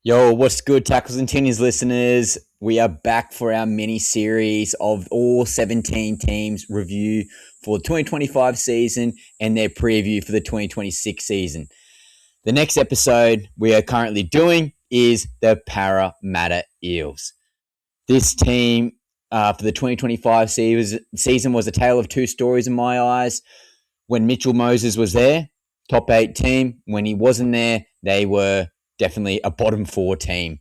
Yo, what's good, Tackles and Tinnies listeners? We are back for our mini series of all 17 teams review for the 2025 season and their preview for the 2026 season. The next episode we are currently doing is the Parramatta Eels. This team for the 2025 season was a tale of two stories in my eyes. When Mitchell Moses was there, top 8 team. When he wasn't there, they were definitely a bottom 4 team.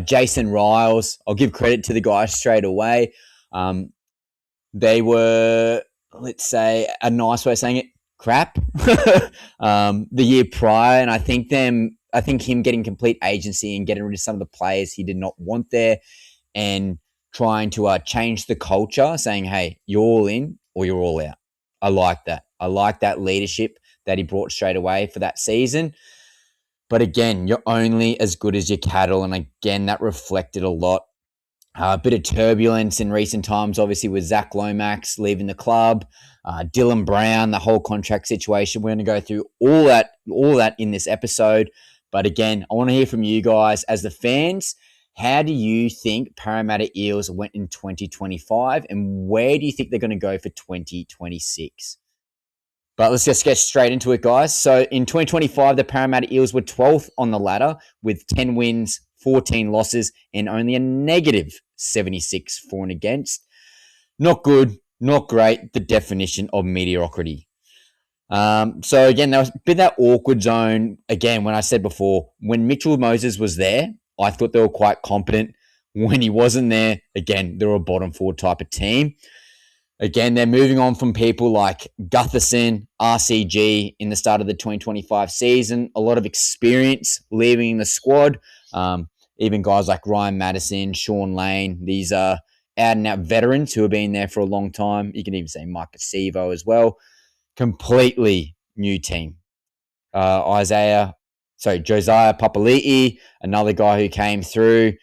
Jason Riles, I'll give credit to the guys straight away. They were, let's say, a nice way of saying it, crap. The year prior, and I think him getting complete agency and getting rid of some of the players he did not want there, and trying to change the culture, saying, "Hey, you're all in or you're all out." I like that. I like that leadership that he brought straight away for that season. But again, you're only as good as your cattle. And again, that reflected a lot. A bit of turbulence in recent times, obviously, with Zach Lomax leaving the club, Dylan Brown, the whole contract situation. We're going to go through all that in this episode. But again, I want to hear from you guys as the fans. How do you think Parramatta Eels went in 2025, and where do you think they're going to go for 2026? But let's just get straight into it, guys. So in 2025, the Parramatta Eels were 12th on the ladder with 10 wins, 14 losses, and only a negative 76 for and against. Not good, not great, the definition of mediocrity. So again, there was a bit of that awkward zone. Again, when I said before, when Mitchell Moses was there, I thought they were quite competent. When he wasn't there, again, they were a bottom 4 type of team. Again, they're moving on from people like Gutho, RCG in the start of the 2025 season. A lot of experience leaving the squad. Even guys like Ryan Madison, Sean Lane. These are out-and-out veterans who have been there for a long time. You can even say Sivo as well. Completely new team. Josiah Papali'i, another guy who came through.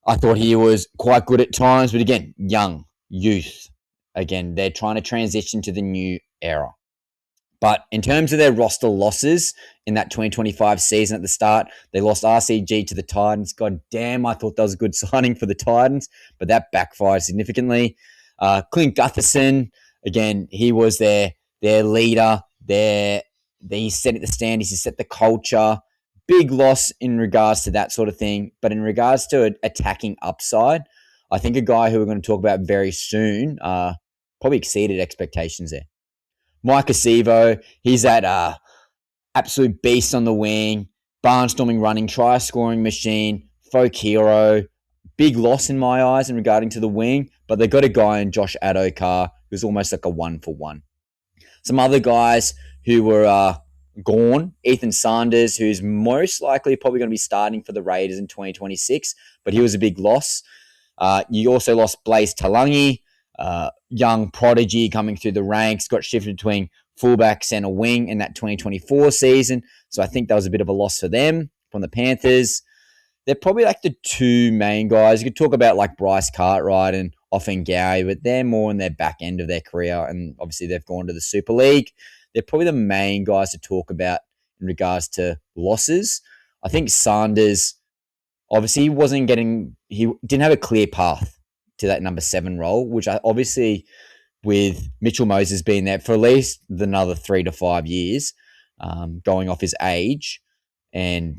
I thought he was quite good at times, but again, young, youth. Again, they're trying to transition to the new era. But in terms of their roster losses in that 2025 season at the start, they lost RCG to the Titans. God damn, I thought that was a good signing for the Titans, but that backfired significantly. Clint Gutherson, again, he was their leader. He set the standards, he set the culture. Big loss in regards to that sort of thing. But in regards to attacking upside, I think a guy who we're going to talk about very soon probably exceeded expectations there. Micah Sivo, he's that absolute beast on the wing, barnstorming running, try-scoring machine, folk hero. Big loss in my eyes in regarding to the wing, but they got a guy in Josh Adokar who's almost like a 1-for-1. Some other guys who were gone, Ethan Sanders, who's most likely probably going to be starting for the Raiders in 2026, but he was a big loss. You also lost Blaze Talangi, young prodigy coming through the ranks, got shifted between fullback, center, wing in that 2024 season. So I think that was a bit of a loss for them from the Panthers. They're probably like the two main guys. You could talk about like Bryce Cartwright and Offengawi, but they're more in their back end of their career. And obviously they've gone to the Super League. They're probably the main guys to talk about in regards to losses. I think Sanders, obviously, he didn't have a clear path to that number 7 role, which obviously with Mitchell Moses being there for at least another 3 to 5 years, going off his age, and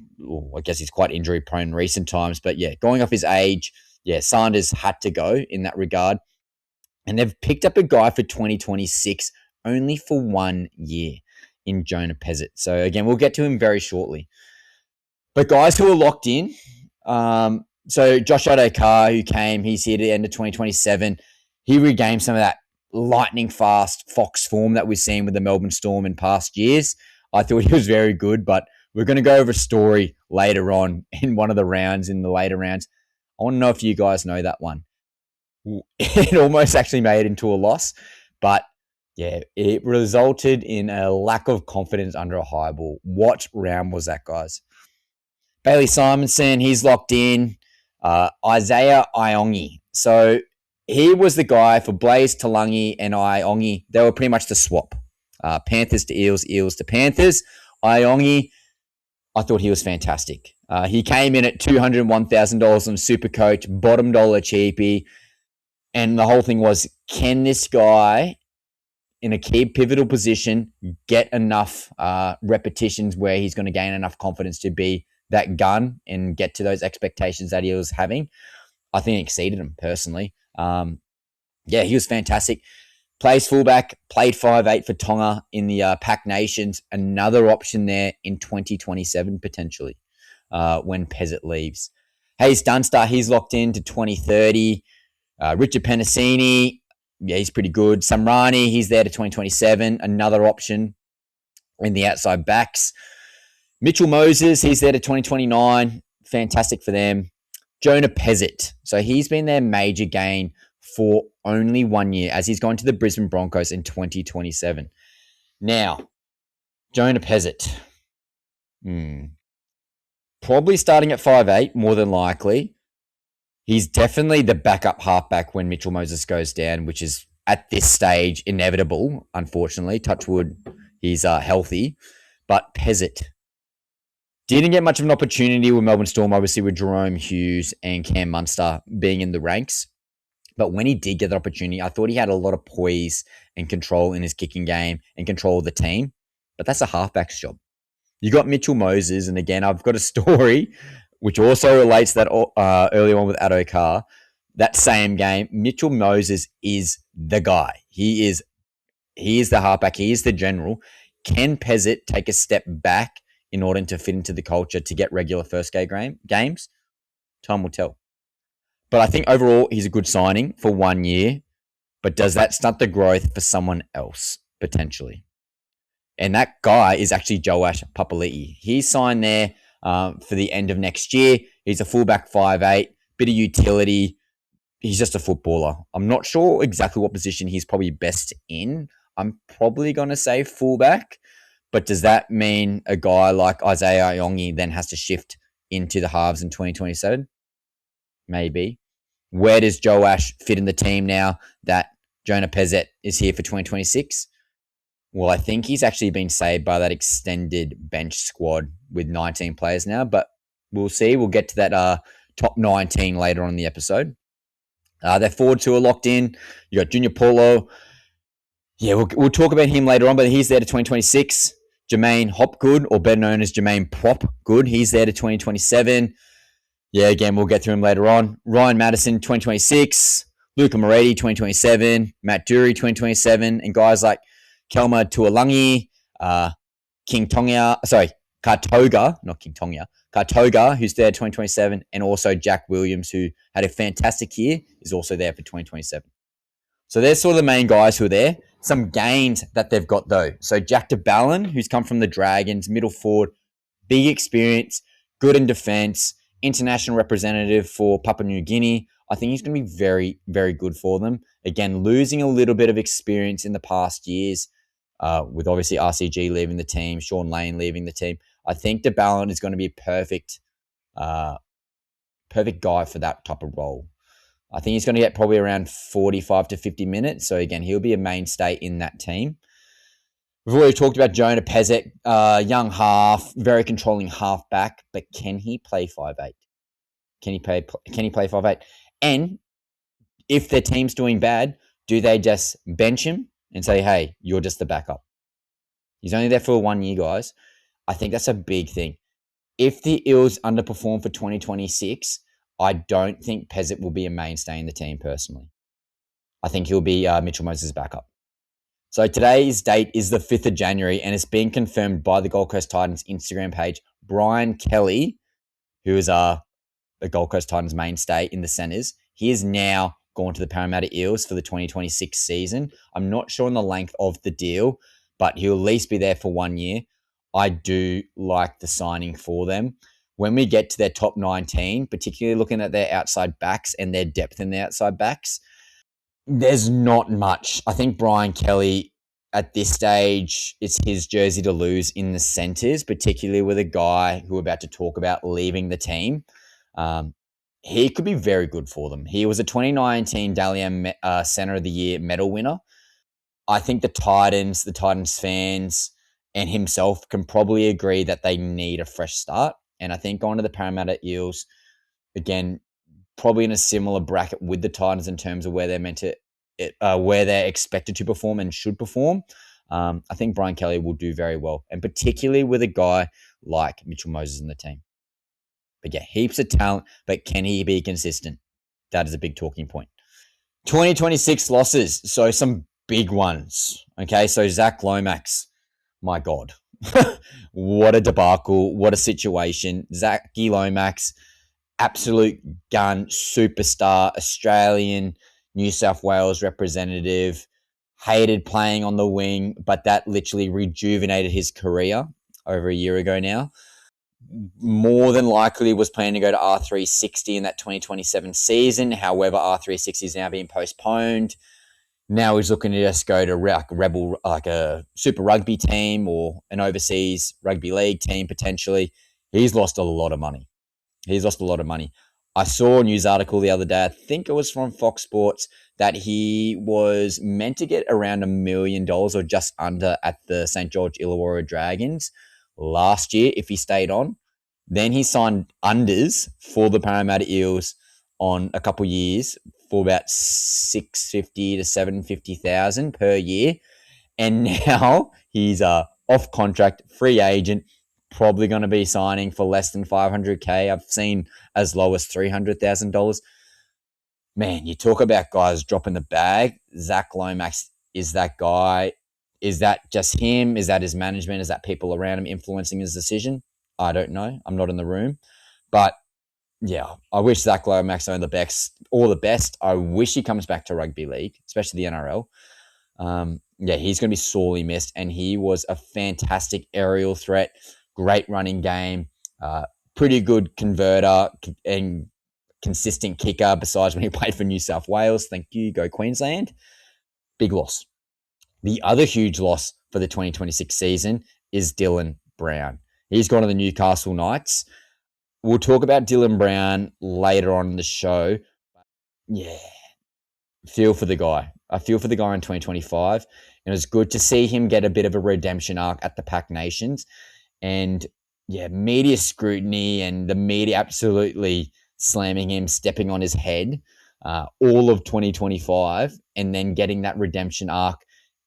I guess he's quite injury prone in recent times, but yeah, going off his age, Sanders had to go in that regard. And they've picked up a guy for 2026 only for 1 year in Jonah Pezet. So again, we'll get to him very shortly. But guys who are locked in, so Josh Adokar, who came, he's here to the end of 2027. He regained some of that lightning fast Fox form that we've seen with the Melbourne Storm in past years. I thought he was very good, but we're going to go over a story later on in one of the rounds, in the later rounds. I want to know if you guys know that one. It almost actually made it into a loss, but yeah, it resulted in a lack of confidence under a high ball. What round was that, guys? Bailey Simonson, he's locked in. Isaiah Iongi. So he was the guy for Blaze Talangi and Iongi. They were pretty much the swap. Panthers to Eels, Eels to Panthers. Iongi, I thought he was fantastic. He came in at $201,000 on Supercoach, bottom dollar cheapie. And the whole thing was, can this guy in a key pivotal position get enough repetitions where he's going to gain enough confidence to be that gun and get to those expectations that he was having? I think he exceeded them personally. He was fantastic. Plays fullback, played 5'8" for Tonga in the Pac Nations. Another option there in 2027 potentially when Pezet leaves. Hayes Dunster, he's locked in to 2030. Richard Penasini, he's pretty good. Samrani, he's there to 2027. Another option in the outside backs. Mitchell Moses, he's there to 2029. Fantastic for them. Jonah Pezet. So he's been their major gain for only 1 year as he's gone to the Brisbane Broncos in 2027. Now, Jonah Pezet. Probably starting at 5'8", more than likely. He's definitely the backup halfback when Mitchell Moses goes down, which is at this stage inevitable, unfortunately. Touch wood, he's healthy. But Pezet didn't get much of an opportunity with Melbourne Storm, obviously with Jerome Hughes and Cam Munster being in the ranks. But when he did get the opportunity, I thought he had a lot of poise and control in his kicking game and control of the team. But that's a halfback's job. You got Mitchell Moses, and again, I've got a story which also relates to that early on with Addo Carr. That same game, Mitchell Moses is the guy. He is the halfback. He is the general. Can Pezet take a step back in order to fit into the culture to get regular first games? Time will tell. But I think overall, he's a good signing for 1 year. But does that stunt the growth for someone else, potentially? And that guy is actually Joash Papali'i. He's signed there for the end of next year. He's a fullback 5'8", bit of utility. He's just a footballer. I'm not sure exactly what position he's probably best in. I'm probably going to say fullback. But does that mean a guy like Isaiah Iongi then has to shift into the halves in 2027? Maybe. Where does Joash fit in the team now that Jonah Pezet is here for 2026? Well, I think he's actually been saved by that extended bench squad with 19 players now, but we'll see. We'll get to that top 19 later on in the episode. Their forward two are locked in. You got Junior Paulo. Yeah, we'll talk about him later on, but he's there to 2026. Jermaine Hopgood, or better known as Jermaine Prop Good, he's there to 2027. Yeah, again, we'll get through him later on. Ryan Madison, 2026. Luca Moretti, 2027. Matt Dury, 2027. And guys like Kelma Tuolangi, Kartoga, who's there 2027, and also Jack Williams, who had a fantastic year, is also there for 2027. So there's sort of the main guys who are there. Some gains that they've got, though. So Jack de Belin, who's come from the Dragons, middle forward, big experience, good in defense, international representative for Papua New Guinea. I think he's going to be very, very good for them. Again, losing a little bit of experience in the past years, with obviously RCG leaving the team, Sean Lane leaving the team. I think de Belin is going to be a perfect guy for that type of role. I think he's going to get probably around 45 to 50 minutes. So again, he'll be a mainstay in that team. We've already talked about Jonah Pezet, young half, very controlling halfback, but can he play 5'8"? Can he play 5'8"? And if their team's doing bad, do they just bench him and say, hey, you're just the backup? He's only there for 1 year, guys. I think that's a big thing. If the Eels underperform for 2026, I don't think Pezet will be a mainstay in the team personally. I think he'll be Mitchell Moses' backup. So today's date is the 5th of January, and it's been confirmed by the Gold Coast Titans Instagram page. Brian Kelly, who is the Gold Coast Titans mainstay in the centres, he is now gone to the Parramatta Eels for the 2026 season. I'm not sure on the length of the deal, but he'll at least be there for 1 year. I do like the signing for them. When we get to their top 19, particularly looking at their outside backs and their depth in the outside backs, there's not much. I think Brian Kelly, at this stage, it's his jersey to lose in the centres, particularly with a guy who we're about to talk about leaving the team. He could be very good for them. He was a 2019 Dalian Centre of the Year medal winner. I think the Titans fans, and himself can probably agree that they need a fresh start. And I think going to the Parramatta Eels, again, probably in a similar bracket with the Titans in terms of where where they're expected to perform and should perform. I think Brian Kelly will do very well, and particularly with a guy like Mitchell Moses in the team. But yeah, heaps of talent, but can he be consistent? That is a big talking point. 2026 losses, so some big ones. Okay, so Zach Lomax, my God. What a debacle, what a situation. Zachy Lomax, absolute gun, superstar, Australian, New South Wales representative, hated playing on the wing, but that literally rejuvenated his career over a year ago now. More than likely was planning to go to R360 in that 2027 season. However, R360 is now being postponed. Now he's looking to just go to like a Super Rugby team or an overseas rugby league team potentially. He's lost a lot of money. I saw a news article the other day, I think it was from Fox Sports, that he was meant to get around $1 million or just under at the St. George Illawarra Dragons last year if he stayed on. Then he signed unders for the Parramatta Eels on a couple years for about $650,000 to $750,000 per year. And now he's off contract, free agent, probably going to be signing for less than $500K. I've seen as low as $300,000. Man, you talk about guys dropping the bag. Zach Lomax is that guy. Is that just him? Is that his management? Is that people around him influencing his decision? I don't know. I'm not in the room. But yeah, I wish Zach Lomax all the best. I wish he comes back to rugby league, especially the NRL. Yeah, he's going to be sorely missed. And he was a fantastic aerial threat, great running game, pretty good converter and consistent kicker besides when he played for New South Wales. Thank you. Go Queensland. Big loss. The other huge loss for the 2026 season is Dylan Brown. He's gone to the Newcastle Knights. We'll talk about Dylan Brown later on in the show. Yeah, feel for the guy. I feel for the guy in 2025. And it was good to see him get a bit of a redemption arc at the Pac Nations. And yeah, media scrutiny and the media absolutely slamming him, stepping on his head all of 2025, and then getting that redemption arc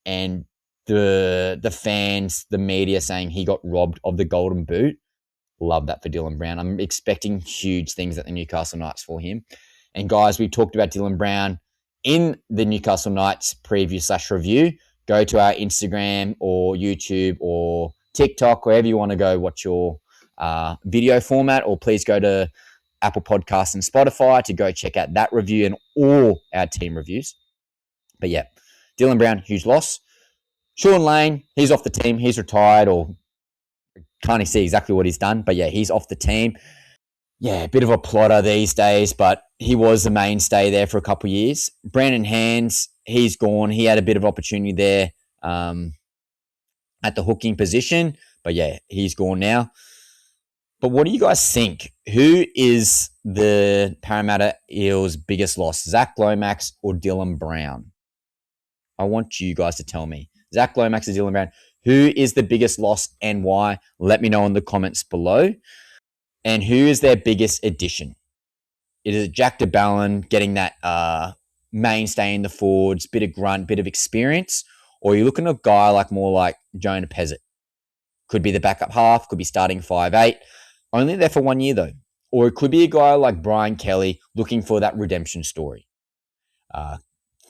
and the fans, the media saying he got robbed of the golden boot. Love that for Dylan Brown. I'm expecting huge things at the Newcastle Knights for him. And guys, we talked about Dylan Brown in the Newcastle Knights preview/review. Go to our Instagram or YouTube or TikTok, wherever you want to go watch your video format, or please go to Apple Podcasts and Spotify to go check out that review and all our team reviews. But yeah, Dylan Brown, huge loss. Sean Lane, he's off the team. He's retired, or can't see exactly what he's done. But yeah, he's off the team. Yeah, a bit of a plotter these days, but he was the mainstay there for a couple of years. Brandon Hands, he's gone. He had a bit of opportunity there at the hooking position. But yeah, he's gone now. But what do you guys think? Who is the Parramatta Eels' biggest loss? Zach Lomax or Dylan Brown? I want you guys to tell me. Zach Lomax or Dylan Brown? Who is the biggest loss and why? Let me know in the comments below. And who is their biggest addition? Is it Jack de Belin getting that mainstay in the forwards, bit of grunt, bit of experience? Or are you looking at a guy more like Jonah Pezet? Could be the backup half, could be starting 5'8". Only there for 1 year though. Or it could be a guy like Brian Kelly looking for that redemption story.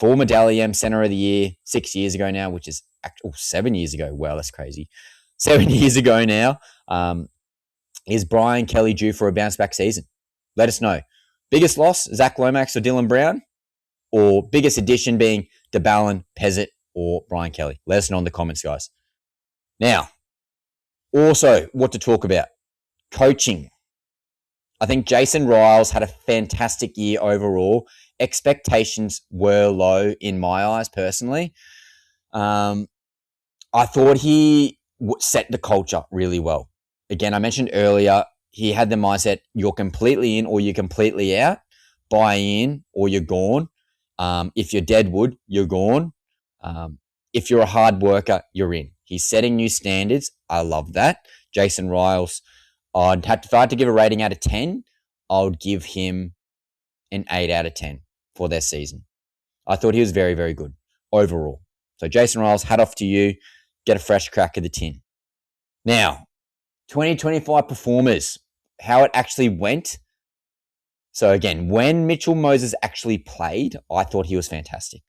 Former Dally M Centre of the Year 6 years ago now, which is 7 years ago. Wow, that's crazy. 7 years ago now. Is Brian Kelly due for a bounce back season? Let us know. Biggest loss, Zach Lomax or Dylan Brown? Or biggest addition being de Belin, Pezet, or Brian Kelly? Let us know in the comments, guys. Now, also what to talk about. Coaching. I think Jason Riles had a fantastic year overall. Expectations were low in my eyes, personally. I thought he set the culture really well. Again, I mentioned earlier, he had the mindset, you're completely in or you're completely out. Buy in or you're gone. If you're deadwood, you're gone. If you're a hard worker, you're in. He's setting new standards. I love that. Jason Riles, if I had to give a rating out of 10, I would give him an 8 out of 10 for their season. I thought he was very, very good overall. So Jason Ryles, hat off to you. Get a fresh crack of the tin. Now, 2025 performers, how it actually went. So again, when Mitchell Moses actually played, I thought he was fantastic.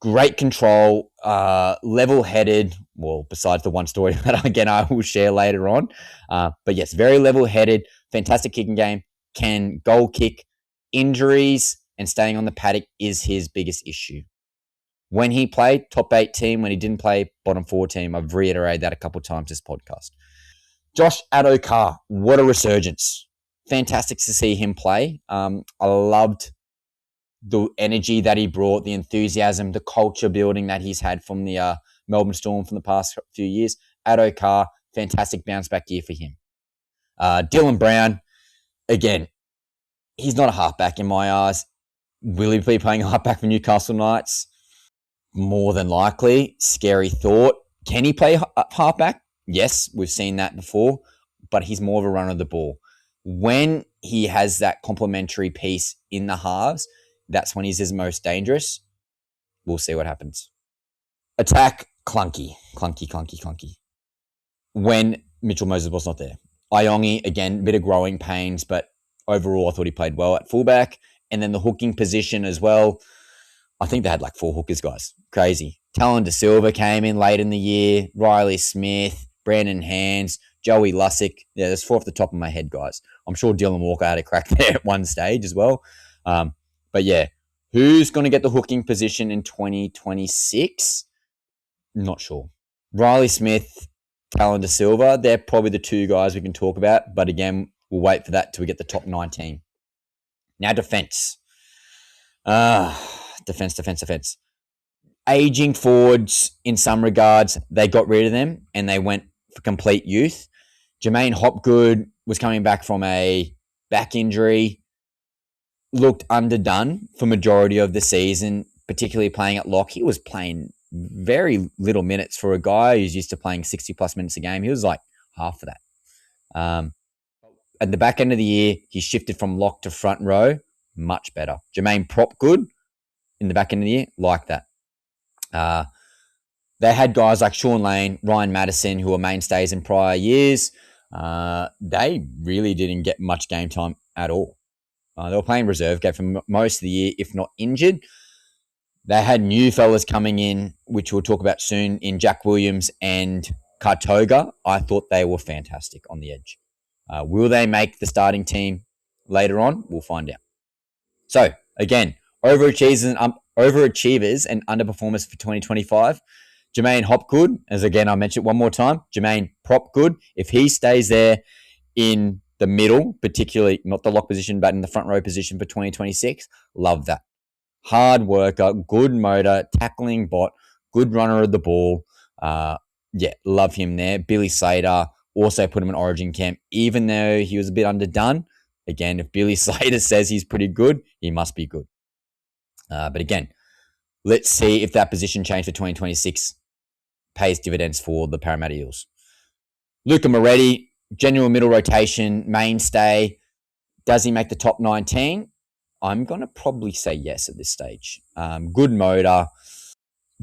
Great control, level-headed. Well, besides the one story that again I will share later on. But yes, very level-headed, fantastic kicking game, can goal kick. Injuries and staying on the paddock is his biggest issue. When he played, top 8 team. When he didn't play, bottom 4 team. I've reiterated that a couple of times this podcast. Josh Adokar, what a resurgence. Fantastic to see him play. I loved the energy that he brought, the enthusiasm, the culture building that he's had from the Melbourne Storm from the past few years. Adokar, fantastic bounce back year for him. Dylan Brown, again, he's not a halfback in my eyes. Will he be playing a halfback for Newcastle Knights? More than likely. Scary thought. Can he play halfback? Yes, we've seen that before, but he's more of a runner of the ball. When he has that complementary piece in the halves, that's when he's his most dangerous. We'll see what happens. Attack, clunky. When Mitchell Moses was not there. Iongi, again, bit of growing pains, but overall I thought he played well at fullback. And then the hooking position as well. I think they had like 4 hookers, guys. Crazy. Talon De Silva came in late in the year. Riley Smith, Brandon Hands, Joey Lussick. Yeah, there's 4 off the top of my head, guys. I'm sure Dylan Walker had a crack there at one stage as well. But yeah, who's going to get the hooking position in 2026? Not sure. Riley Smith, Talon De Silva, they're probably the 2 guys we can talk about. But again, we'll wait for that till we get the top 19. Now defense. Defense. Aging forwards in some regards, they got rid of them and they went for complete youth. Jermaine Hopgood was coming back from a back injury, looked underdone for majority of the season, particularly playing at lock. He was playing very little minutes for a guy who's used to playing 60-plus minutes a game. He was like half of that. At the back end of the year, he shifted from lock to front row. Much better. Jermaine Propgood in the back end of the year, like that. They had guys like Sean Lane, Ryan Madison, who were mainstays in prior years. They really didn't get much game time at all. They were playing reserve game for most of the year, if not injured. They had new fellas coming in, which we'll talk about soon, in Jack Williams and Kartoga. I thought they were fantastic on the edge. Will they make the starting team later on? We'll find out. So, again, overachievers and underperformers for 2025. Jermaine Hopgood, as again I mentioned one more time, Jermaine Propgood, if he stays there in the middle, particularly not the lock position, but in the front row position for 2026, love that. Hard worker, good motor, tackling bot, good runner of the ball. Love him there. Billy Slater, also put him in Origin camp, even though he was a bit underdone. Again, if Billy Slater says he's pretty good, he must be good. But again, let's see if that position change for 2026 pays dividends for the Parramatta Eels. Luca Moretti, general middle rotation, mainstay. Does he make the top 19? I'm going to probably say yes at this stage. Good motor,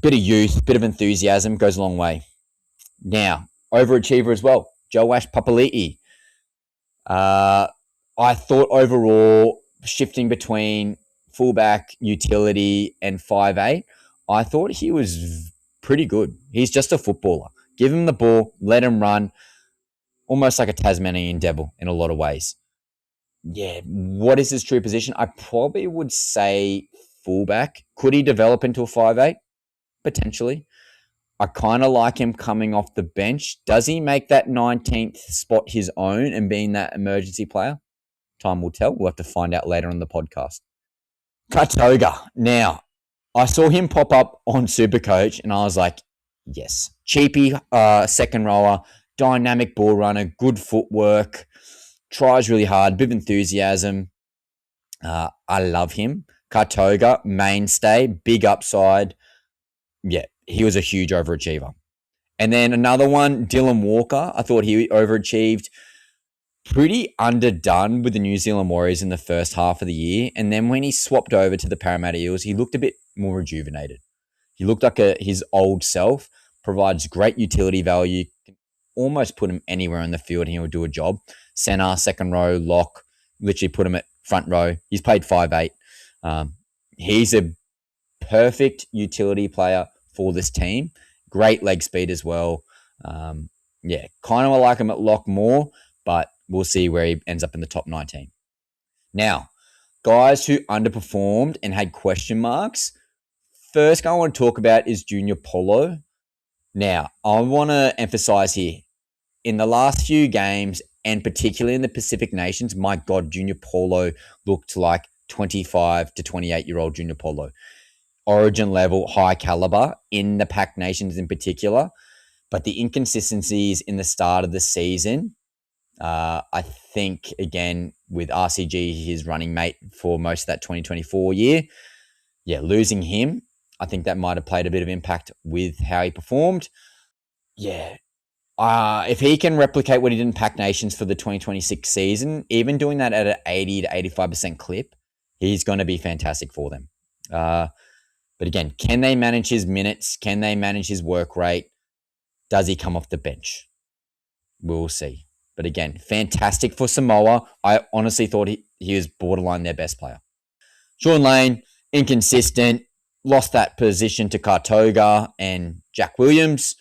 bit of youth, bit of enthusiasm, goes a long way. Now, overachiever as well, Joash Papali'i. I thought overall, shifting between fullback, utility, and 5'8", I thought he was pretty good. He's just a footballer. Give him the ball, let him run, almost like a Tasmanian devil in a lot of ways. Yeah, what is his true position? I probably would say fullback. Could he develop into a 5'8"? Potentially. I kind of like him coming off the bench. Does he make that 19th spot his own and being that emergency player? Time will tell. We'll have to find out later on the podcast. Kartoga. Now, I saw him pop up on Supercoach and I was like, yes. Cheapy second rower, dynamic ball runner, good footwork, tries really hard, bit of enthusiasm. I love him. Kartoga, mainstay, big upside. Yeah, he was a huge overachiever. And then another one, Dylan Walker. I thought he overachieved. pretty underdone with the New Zealand Warriors in the first half of the year. And then when he swapped over to the Parramatta Eels, he looked a bit more rejuvenated. He looked like his old self, provides great utility value, can almost put him anywhere on the field and he'll do a job. Center, second row, lock, literally put him at front row. He's played 5'8". He's a perfect utility player for this team. Great leg speed as well. Kind of like him at lock more, but we'll see where he ends up in the top 19. Now, guys who underperformed and had question marks. First guy I want to talk about is Junior Polo. Now, I want to emphasize here, in the last few games, and particularly in the Pacific Nations, my God, Junior Polo looked like 25 to 28-year-old Junior Polo. Origin level, high caliber in the Pac Nations in particular. But the inconsistencies in the start of the season, I think, again, with RCG, his running mate for most of that 2024 year, losing him, I think that might have played a bit of impact with how he performed. If he can replicate what he did in Pac Nations for the 2026 season, even doing that at an 80 to 85% clip, he's going to be fantastic for them. But again, can they manage his minutes? Can they manage his work rate? Does he come off the bench? We'll see. But again, fantastic for Samoa. I honestly thought he was borderline their best player. Sean Lane, inconsistent, lost that position to Kartoga and Jack Williams.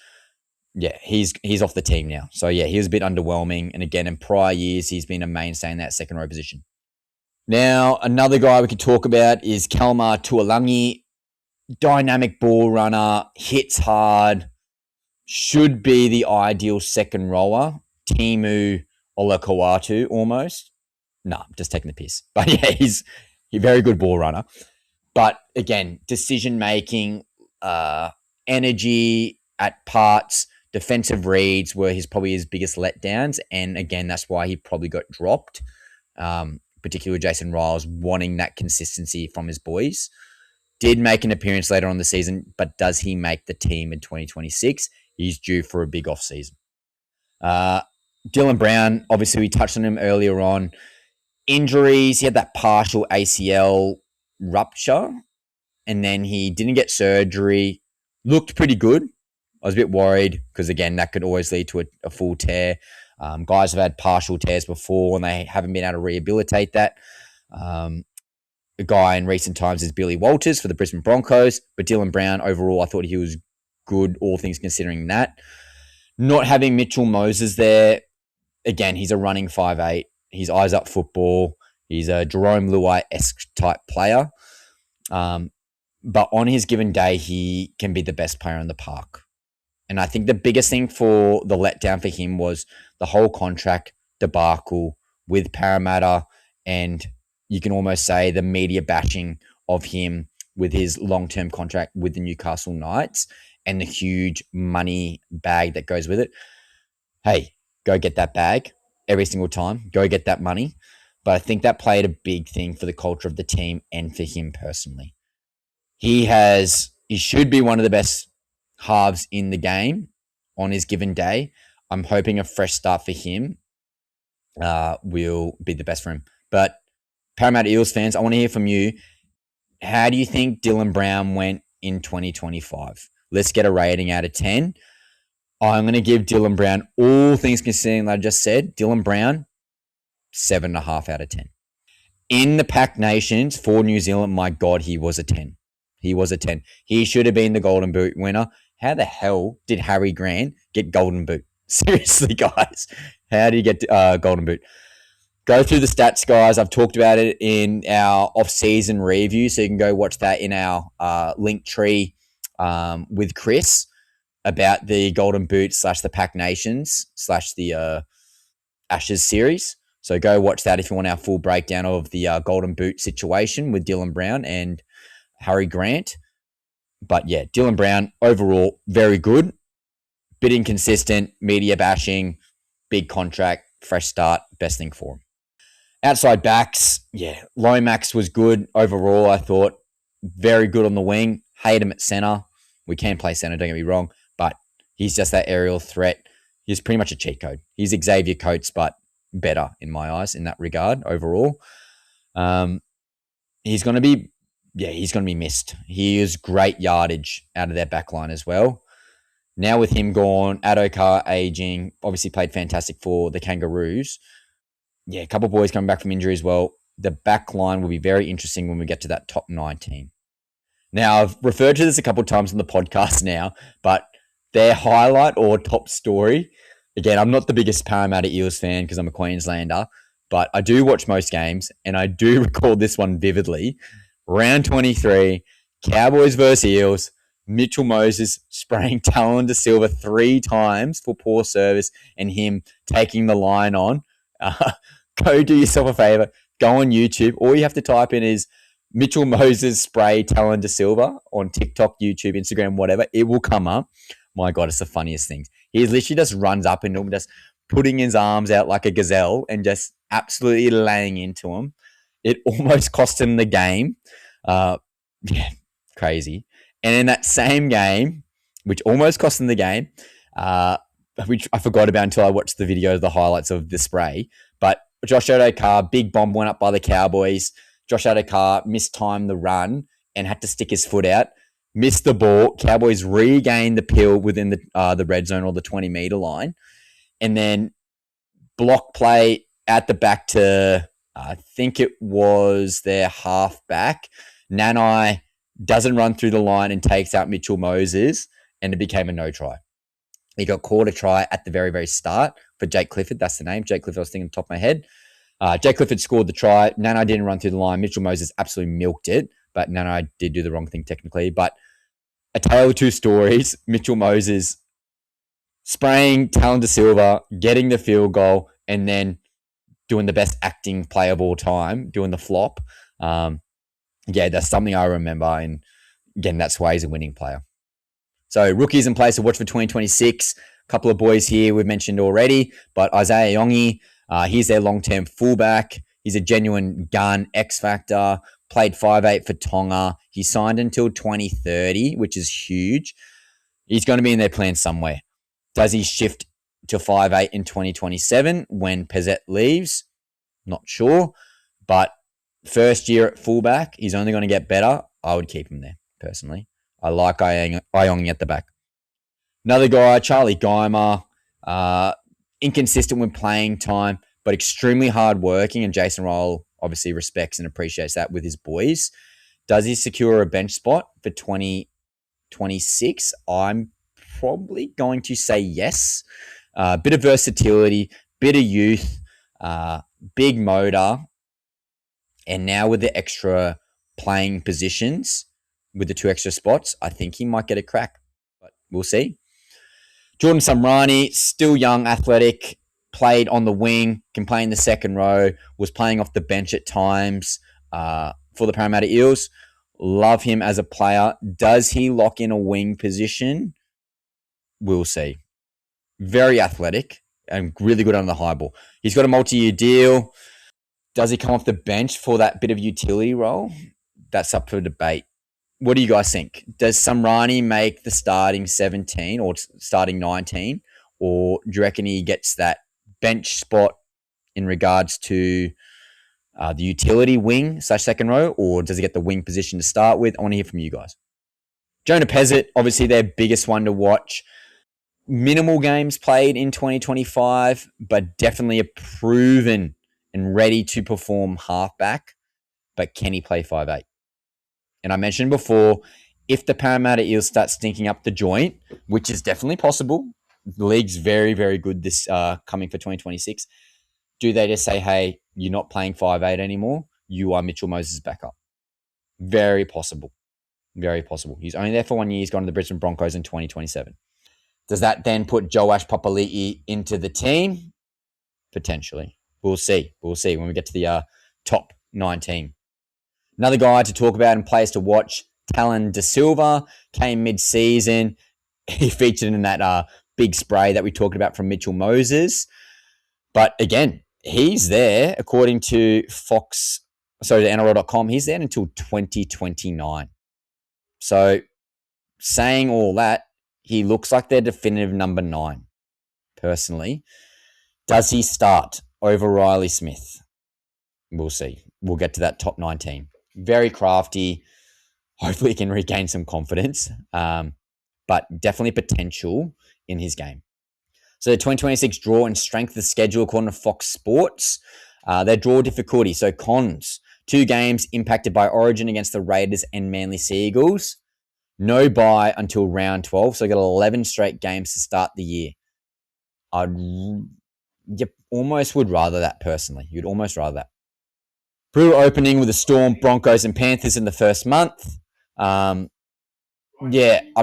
He's off the team now. So he was a bit underwhelming. And again, in prior years, he's been a mainstay in that second row position. Now, another guy we could talk about is Kalmar Tuolangi. Dynamic ball runner, hits hard, should be the ideal second rower. Timu Olakauatu almost. No, I'm just taking the piss. But he's a very good ball runner. But again, decision-making, energy at parts, defensive reads were probably his biggest letdowns. And again, that's why he probably got dropped, particularly with Jason Riles wanting that consistency from his boys. Did make an appearance later on the season, but does he make the team in 2026? He's due for a big off-season. Dylan Brown, obviously we touched on him earlier on. Injuries, he had that partial ACL rupture, and then he didn't get surgery. Looked pretty good. I was a bit worried because, again, that could always lead to a full tear. Guys have had partial tears before and they haven't been able to rehabilitate that. A guy in recent times is Billy Walters for the Brisbane Broncos, but Dylan Brown, overall, I thought he was good, all things considering that. Not having Mitchell Moses there, again, he's a running 5'8". He's eyes up football. He's a Jerome Luai-esque type player. But on his given day, he can be the best player in the park. And I think the biggest thing for the letdown for him was the whole contract debacle with Parramatta, and you can almost say the media bashing of him with his long-term contract with the Newcastle Knights and the huge money bag that goes with it. Hey, go get that bag every single time. Go get that money. But I think that played a big thing for the culture of the team and for him personally. He should be one of the best halves in the game on his given day. I'm hoping a fresh start for him will be the best for him. But Parramatta Eels fans, I want to hear from you. How do you think Dylan Brown went in 2025? Let's get a rating out of 10. I'm going to give Dylan Brown, all things considering that I just said, Dylan Brown, 7.5 out of 10. In the Pac Nations for New Zealand, my God, he was a 10. He was a 10. He should have been the Golden Boot winner. How the hell did Harry Grant get Golden Boot? Seriously, guys. How did he get Golden Boot? Go through the stats, guys. I've talked about it in our off-season review, so you can go watch that in our link tree with Chris about the Golden Boot / the Pac Nations / the Ashes series. So go watch that if you want our full breakdown of the Golden Boot situation with Dylan Brown and Harry Grant. But yeah, Dylan Brown, overall, very good. Bit inconsistent, media bashing, big contract, fresh start, best thing for him. Outside backs, Lomax was good overall, I thought. Very good on the wing. Hate him at centre. We can play centre, don't get me wrong, but he's just that aerial threat. He's pretty much a cheat code. He's Xavier Coates, but better in my eyes in that regard overall. He's going to be missed. He is great yardage out of their back line as well. Now with him gone, Adokar aging, obviously played fantastic for the Kangaroos. Yeah, a couple of boys coming back from injury as well. The back line will be very interesting when we get to that top 19. Now, I've referred to this a couple of times on the podcast now, but their highlight or top story, again, I'm not the biggest Parramatta Eels fan because I'm a Queenslander, but I do watch most games, and I do recall this one vividly. Round 23, Cowboys versus Eels, Mitchell Moses spraying Talon De Silva 3 times for poor service and him taking the line on. Go do yourself a favor. Go on YouTube. All you have to type in is Mitchell Moses spray Talon De Silva on TikTok, YouTube, Instagram, whatever. It will come up. My God, it's the funniest things. He literally just runs up and just putting his arms out like a gazelle and just absolutely laying into him. It almost cost him the game. Crazy. And in that same game, which almost cost him the game, which I forgot about until I watched the video of the highlights of the spray, but Josh Adokar, big bomb went up by the Cowboys. Josh Adokar mistimed the run and had to stick his foot out, missed the ball. Cowboys regained the pill within the red zone or the 20-meter line, and then block play at the back to, I think it was their halfback. Nanai doesn't run through the line and takes out Mitchell Moses, and it became a no try. He got called a try at the very, very start for Jake Clifford. That's the name. Jake Clifford, I was thinking on the top of my head. Jake Clifford scored the try. Nanai didn't run through the line. Mitchell Moses absolutely milked it, but Nanai did do the wrong thing technically. But a tale of two stories. Mitchell Moses spraying Talon De Silva, getting the field goal, and then doing the best acting play of all time, doing the flop. That's something I remember. And again, that's why he's a winning player. So rookies and players to watch for 2026. A couple of boys here we've mentioned already, but Isaiah Iongi, he's their long-term fullback. He's a genuine gun, X-factor, played 5'8" for Tonga. He signed until 2030, which is huge. He's going to be in their plan somewhere. Does he shift to 5'8" in 2027 when Pezet leaves? Not sure. But first year at fullback, he's only going to get better. I would keep him there, personally. I like Iongi at the back. Another guy, Charlie Geimer, inconsistent with playing time, but extremely hardworking, and Jason Rowell obviously respects and appreciates that with his boys. Does he secure a bench spot for 2026? I'm probably going to say yes. Bit of versatility, bit of youth, big motor, and now with the extra playing positions, with the 2 extra spots, I think he might get a crack, but we'll see. Jordan Samrani, still young, athletic, played on the wing, can play in the second row, was playing off the bench at times for the Parramatta Eels. Love him as a player. Does he lock in a wing position? We'll see. Very athletic and really good on the high ball. He's got a multi-year deal. Does he come off the bench for that bit of utility role? That's up for debate. What do you guys think? Does Samrani make the starting 17 or starting 19? Or do you reckon he gets that bench spot in regards to the utility wing / second row? Or does he get the wing position to start with? I want to hear from you guys. Jonah Pezet, obviously their biggest one to watch. Minimal games played in 2025, but definitely a proven and ready to perform halfback. But can he play 5'8"? And I mentioned before, if the Parramatta Eels start stinking up the joint, which is definitely possible, the league's very, very good this coming for 2026, do they just say, hey, you're not playing 5'8" anymore, you are Mitchell Moses' backup? Very possible. Very possible. He's only there for 1 year. He's gone to the Brisbane Broncos in 2027. Does that then put Joash Papali'i into the team? Potentially. We'll see. We'll see when we get to the top 19. Another guy to talk about and players to watch, Talon De Silva, came mid-season. He featured in that big spray that we talked about from Mitchell Moses. But again, he's there, according to the NRL.com, he's there until 2029. So saying all that, he looks like their definitive number 9, personally. Does he start? over Riley Smith. We'll see. We'll get to that top 19. Very crafty. Hopefully he can regain some confidence, but definitely potential in his game. So the 2026 draw and strength of the schedule according to Fox Sports. Their draw difficulty. So cons, 2 games impacted by Origin against the Raiders and Manly Seagulls. No bye until round 12. So they got 11 straight games to start the year. You almost would rather that personally. You'd almost rather that. Brutal opening with the Storm, Broncos, and Panthers in the first month. I'm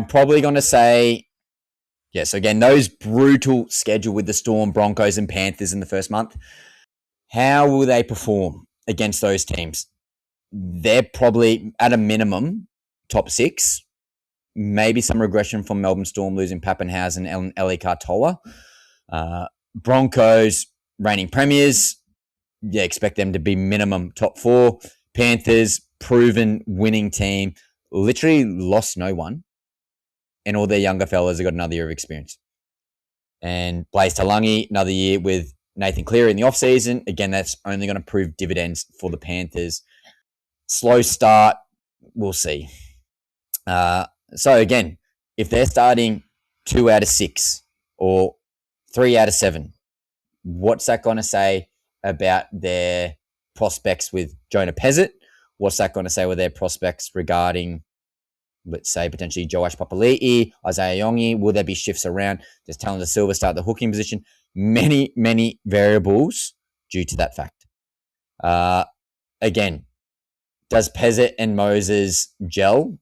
probably going to say, so again, those brutal schedule with the Storm, Broncos, and Panthers in the first month. How will they perform against those teams? They're probably, at a minimum, top 6. Maybe some regression from Melbourne Storm losing Pappenhausen and Eli Katoa. Broncos, reigning premiers. Expect them to be minimum top 4. Panthers, proven winning team. Literally lost no one. And all their younger fellas have got another year of experience. And Blaze Talangi, another year with Nathan Cleary in the offseason. Again, that's only going to prove dividends for the Panthers. Slow start, we'll see. So again, if they're starting 2 out of 6 or 3 out of 7, what's that going to say about their prospects with Jonah Pezet? What's that going to say with their prospects regarding, let's say, potentially Joash Papali'i, Isaiah Iongi? Will there be shifts around? Does Talon Silva start the hooking position? Many, many variables due to that fact. Again, does Pezet and Moses gel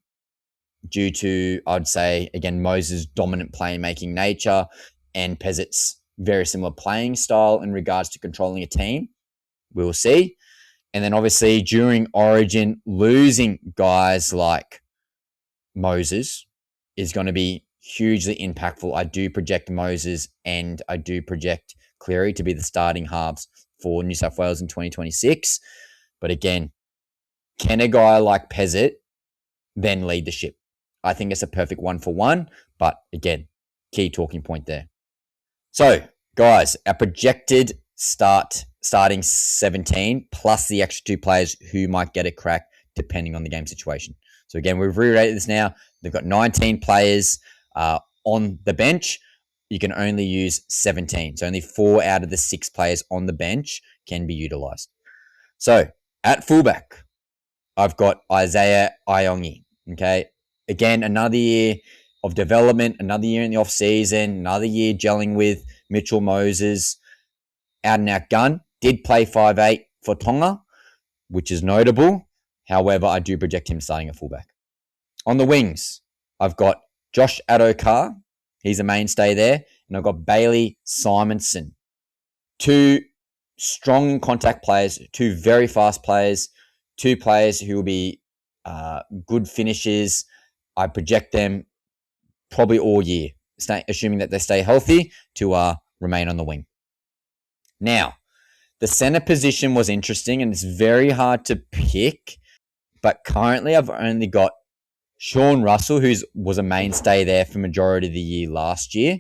due to, I'd say, again, Moses' dominant playmaking nature and Pezet's very similar playing style in regards to controlling a team? We'll see. And then obviously during Origin, losing guys like Moses is going to be hugely impactful. I do project Moses and I do project Cleary to be the starting halves for New South Wales in 2026. But again, can a guy like Pezet then lead the ship? I think it's a perfect 1-for-1, but again, key talking point there. So, guys, our projected starting 17 plus the extra 2 players who might get a crack depending on the game situation. So again, we've reiterated this now. They've got 19 players on the bench. You can only use 17. So only 4 out of the 6 players on the bench can be utilized. So at fullback, I've got Isaiah Iongi. Okay. Again, another year of development, another year in the off-season, another year gelling with Mitchell Moses. Out and out gun. Did play 5'8" for Tonga, which is notable. However, I do project him starting at fullback. On the wings, I've got Josh Adokar. He's a mainstay there. And I've got Bailey Simonson. 2 strong contact players, 2 very fast players, 2 players who will be good finishers. I project them probably all year, assuming that they stay healthy to remain on the wing. Now, the center position was interesting and it's very hard to pick, but currently I've only got Sean Russell, who was a mainstay there for majority of the year last year.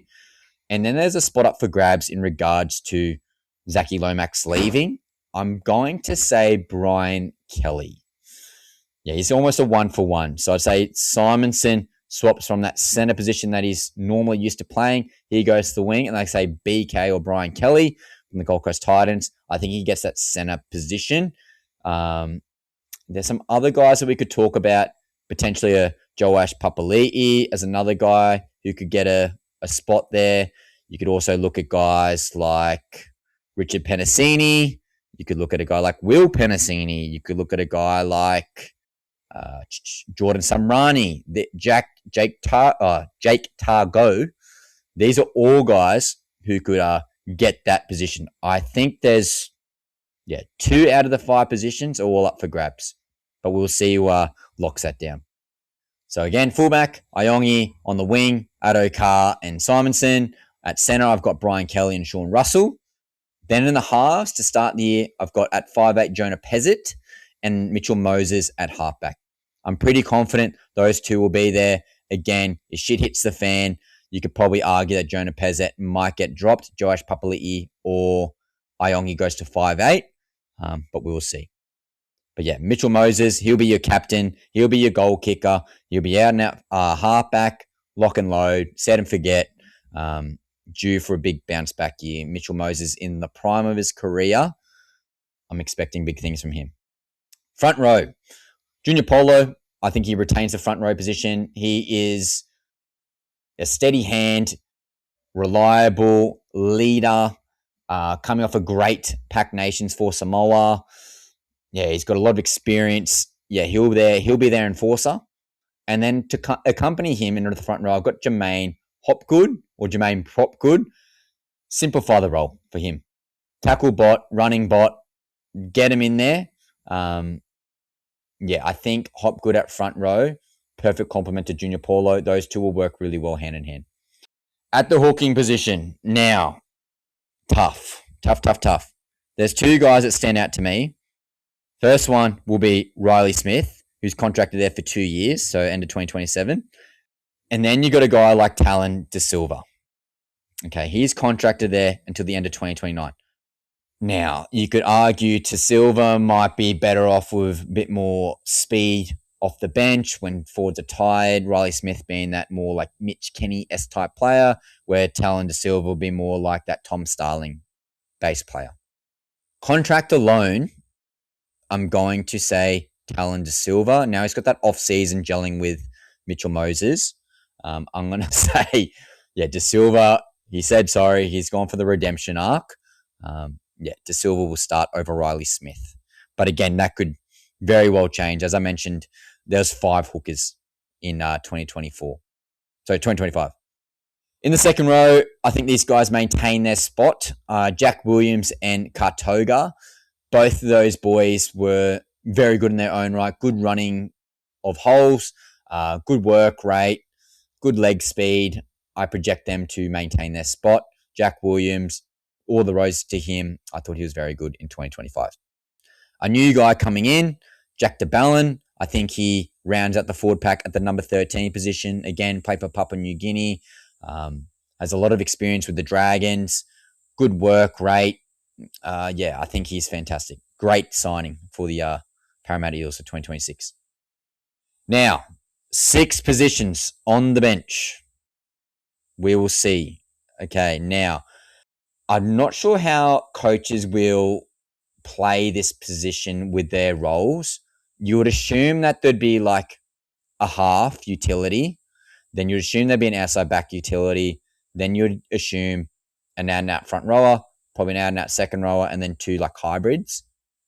And then there's a spot up for grabs in regards to Zachy Lomax leaving. I'm going to say Brian Kelly. Yeah, he's almost a 1-for-1. So I'd say Simonson swaps from that center position that he's normally used to playing. He goes to the wing, and I say BK or Brian Kelly from the Gold Coast Titans. I think he gets that center position. There's some other guys that we could talk about. Potentially a Joash Papali'i as another guy who could get a spot there. You could also look at guys like Richard Penasini. You could look at a guy like Will Penasini. You could look at a guy like Jordan Samrani, Jake Targo. These are all guys who could get that position. I think there's 2 out of the 5 positions are all up for grabs, but we'll see who locks that down. So again, fullback, Iongi. On the wing, Adokar and Simonson. At center, I've got Brian Kelly and Sean Russell. Then in the halves to start the year, I've got at 5'8" Jonah Pezet and Mitchell Moses at halfback. I'm pretty confident those 2 will be there. Again, if shit hits the fan, you could probably argue that Jonah Pezet might get dropped, Joash Papali'i or Iongi goes to 5'8", but we will see. But yeah, Mitchell Moses, he'll be your captain. He'll be your goal kicker. He'll be out and out halfback, lock and load, set and forget, due for a big bounce back year. Mitchell Moses in the prime of his career. I'm expecting big things from him. Front row, Junior Polo, I think he retains the front row position. He is a steady hand, reliable leader, coming off a great Pac Nations for Samoa. Yeah, he's got a lot of experience. Yeah, he'll be their enforcer. And then to accompany him into the front row, I've got Jermaine Propgood. Simplify the role for him. Tackle bot, running bot, get him in there. I think Hopgood at front row, perfect complement to Junior Paulo. Those two will work really well hand in hand. At the hooking position, now, tough. There's two guys that stand out to me. First one will be Riley Smith, who's contracted there for 2 years, so end of 2027. And then you got a guy like Talon De Silva. Okay, he's contracted there until the end of 2029. Now, you could argue De Silva might be better off with a bit more speed off the bench when forwards are tired. Riley Smith being that more like Mitch Kenny-esque type player, where Talon De Silva will be more like that Tom Starling base player. Contract alone, I'm going to say Talon De Silva. Now he's got that off-season gelling with Mitchell Moses. I'm going to say, De Silva, he said sorry. He's gone for the redemption arc. De Silva will start over Riley Smith. But again, that could very well change. As I mentioned, there's 5 hookers in 2025. In the second row, I think these guys maintain their spot. Jack Williams and Kartoga. Both of those boys were very good in their own right. Good running of holes, good work rate, good leg speed. I project them to maintain their spot. Jack Williams, all the roses to him. I thought he was very good in 2025. A new guy coming in, Jack de Belin. I think he rounds out the forward pack at the number 13 position. Again, played for Papua New Guinea. Has a lot of experience with the Dragons. Good work rate. I think he's fantastic. Great signing for the Parramatta Eels for 2026. Now, 6 positions on the bench. We will see. Okay, now, I'm not sure how coaches will play this position with their roles. You would assume that there'd be like a half utility. Then you'd assume there'd be an outside back utility. Then you'd assume an out-and-out front rower, probably an out-and-out second rower, and then 2 like hybrids.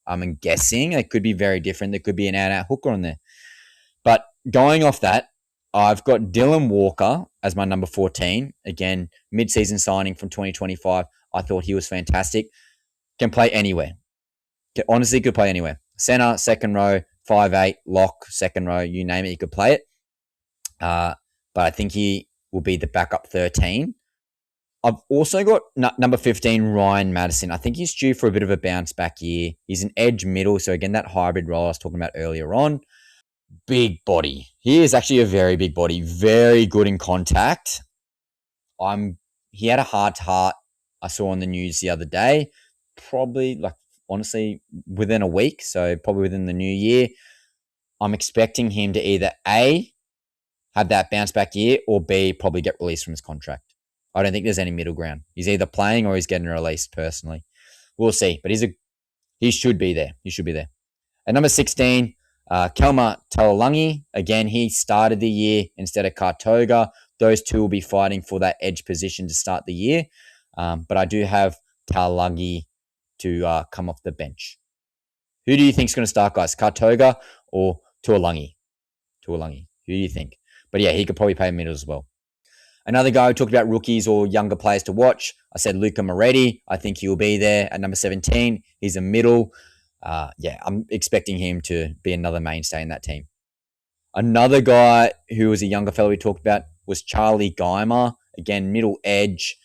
I'm guessing it could be very different. There could be an out-and-out hooker on there. But going off that, I've got Dylan Walker as my number 14. Again, mid-season signing from 2025. I thought he was fantastic. Can play anywhere. Honestly, could play anywhere. Center, second row, 5'8", lock, second row, you name it, you could play it. But I think he will be the backup 13. I've also got number 15, Ryan Madison. I think he's due for a bit of a bounce back year. He's an edge middle. So again, that hybrid role I was talking about earlier on. Big body. He is actually a very big body. Very good in contact. He had a heart-to-heart I saw on the news the other day. Probably, honestly, within a week. So probably within the new year. I'm expecting him to either A, have that bounce back year, or B, probably get released from his contract. I don't think there's any middle ground. He's either playing or he's getting released personally. We'll see. But he should be there. He should be there. At number 16, Kelma Talalangi. Again, he started the year instead of Kartoga. Those two will be fighting for that edge position to start the year. But I do have Talalangi to come off the bench. Who do you think is going to start, guys? Kartoga or Tuolangi? Who do you think? But yeah, he could probably play middle as well. Another guy who talked about rookies or younger players to watch. I said Luca Moretti. I think he'll be there at number 17. He's a middle. I'm expecting him to be another mainstay in that team. Another guy who was a younger fellow we talked about was Charlie Geimer. Again, middle edge.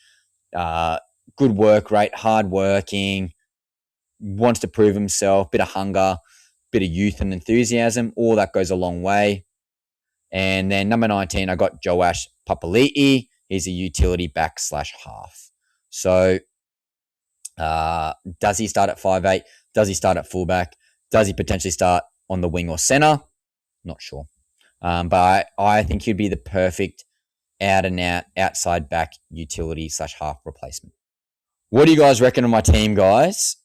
Good work rate, hard working. Wants to prove himself. Bit of hunger, bit of youth and enthusiasm. All that goes a long way. And then number 19, I got Joash Papali'i. He's a utility back / half. So Does he start at 5'8"? Does he start at fullback? Does he potentially start on the wing or center? Not sure. But I think he'd be the perfect out and out outside back utility / half replacement. What do you guys reckon of my team, guys?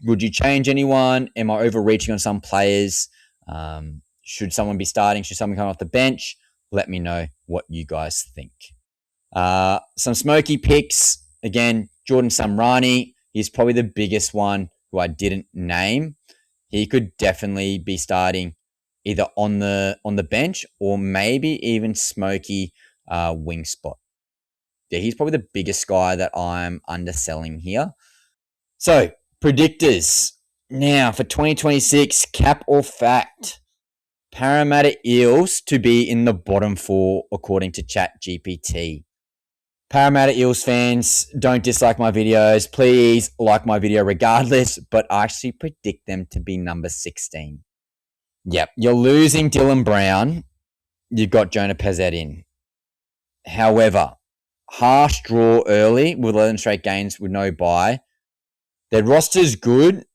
Would you change anyone? Am I overreaching on some players? Should someone be starting? Should someone come off the bench? Let me know what you guys think. Some smoky picks. Again, Jordan Samrani. He's probably the biggest one who I didn't name. He could definitely be starting either on the bench or maybe even smoky wing spot. Yeah, he's probably the biggest guy that I'm underselling here. So, predictors. Now, for 2026, cap or fact? Parramatta Eels to be in the bottom 4 according to ChatGPT. Parramatta Eels fans, don't dislike my videos. Please like my video regardless, but I actually predict them to be number 16. Yep, you're losing Dylan Brown. You've got Jonah Pezet in. However, harsh draw early with 11 straight games with no bye. Their roster's good,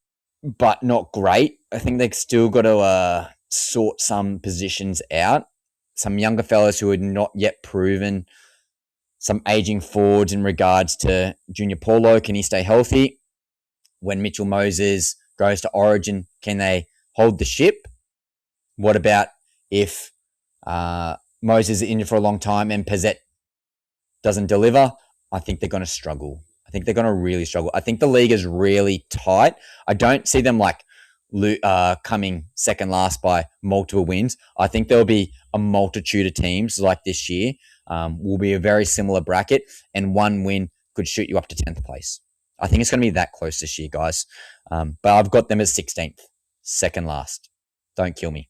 but not great. I think they've still got to sort some positions out. Some younger fellas who are not yet proven. Some aging forwards in regards to Junior Paulo. Can he stay healthy? When Mitchell Moses goes to Origin, can they hold the ship? What about if Moses is injured for a long time and Pezet doesn't deliver? I think they're going to struggle. I think they're going to really struggle. I think the league is really tight. I don't see them like coming second last by multiple wins. I think there'll be a multitude of teams like this year. Will be a very similar bracket, and one win could shoot you up to 10th place. I think it's going to be that close this year, guys. But I've got them as 16th, second last. Don't kill me.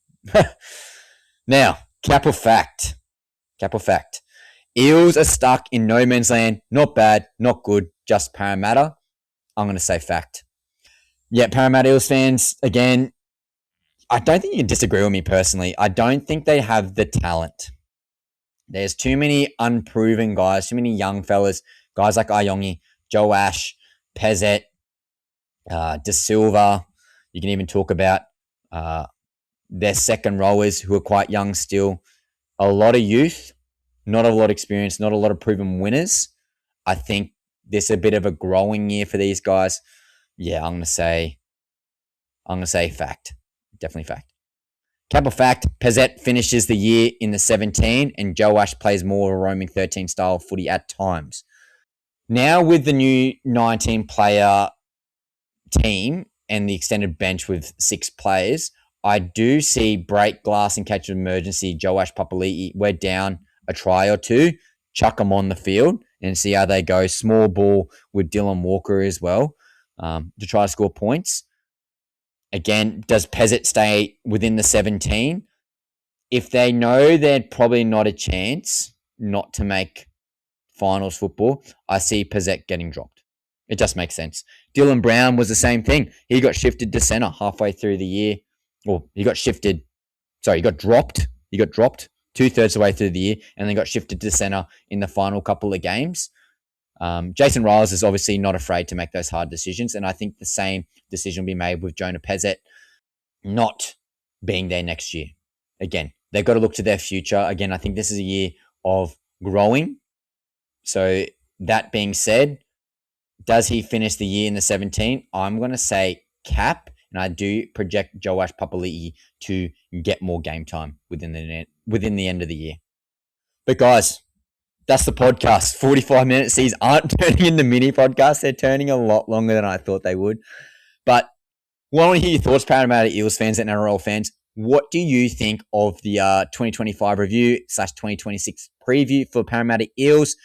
Now, cap or fact? Cap or fact? Eels are stuck in no man's land. Not bad, not good, just Parramatta. I'm going to say fact. Yeah, Parramatta Eels fans, again, I don't think you can disagree with me personally. I don't think they have the talent. There's too many unproven guys, too many young fellas, guys like Iongi, Joe Ash, Pezet, De Silva. You can even talk about their second rowers who are quite young still. A lot of youth, not a lot of experience, not a lot of proven winners. I think this is a bit of a growing year for these guys. Yeah, I'm gonna say fact. Definitely fact. Cap or fact, Pezet finishes the year in the 17 and Joe Ash plays more of a roaming 13 style footy at times. Now with the new 19 player team and the extended bench with 6 players, I do see break glass and catch of emergency Joe Ash Papali'i. We're down a try or two, chuck them on the field and see how they go. Small ball with Dylan Walker as well to try to score points. Again, does Pezet stay within the 17? If they know they're probably not a chance not to make finals football, I see Pezet getting dropped. It just makes sense. Dylan Brown was the same thing. He got shifted to center halfway through the year. Well, he got dropped. He got dropped 2/3 of the way through the year and then got shifted to center in the final couple of games. Jason Riles is obviously not afraid to make those hard decisions, and I think the same decision will be made with Jonah Pezet not being there next year. Again, they've got to look to their future. Again, I think this is a year of growing. So that being said, does he finish the year in the 17? I'm going to say cap, and I do project Joe Ash Papali'i to get more game time within the end of the year. But guys, that's the podcast. 45 minutes. These aren't turning into mini podcasts. They're turning a lot longer than I thought they would. But I want to hear your thoughts, Parramatta Eels fans and NRL fans. What do you think of the 2025 review / 2026 preview for Parramatta Eels?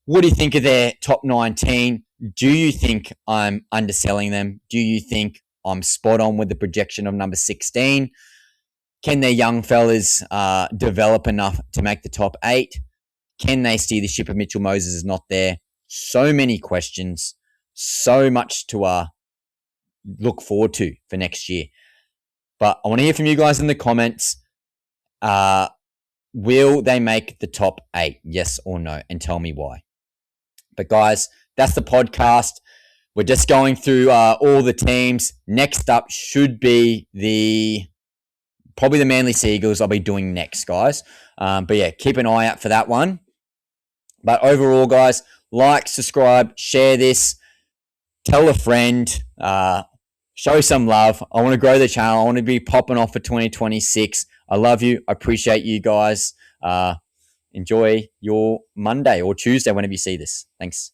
What do you think of their top 19? Do you think I'm underselling them? Do you think I'm spot on with the projection of number 16? Can their young fellas develop enough to make the top 8? Can they steer the ship if Mitchell Moses is not there? So many questions, so much to look forward to for next year. But I want to hear from you guys in the comments. Will they make the top 8? Yes or no? And tell me why. But guys, that's the podcast. we're just going through all the teams. Next up should be probably the Manly Seagulls I'll be doing next, guys. But yeah, keep an eye out for that one. But overall, guys, like, subscribe, share this, tell a friend, show some love. I want to grow the channel. I want to be popping off for 2026. I love you. I appreciate you guys. Enjoy your Monday or Tuesday whenever you see this. Thanks.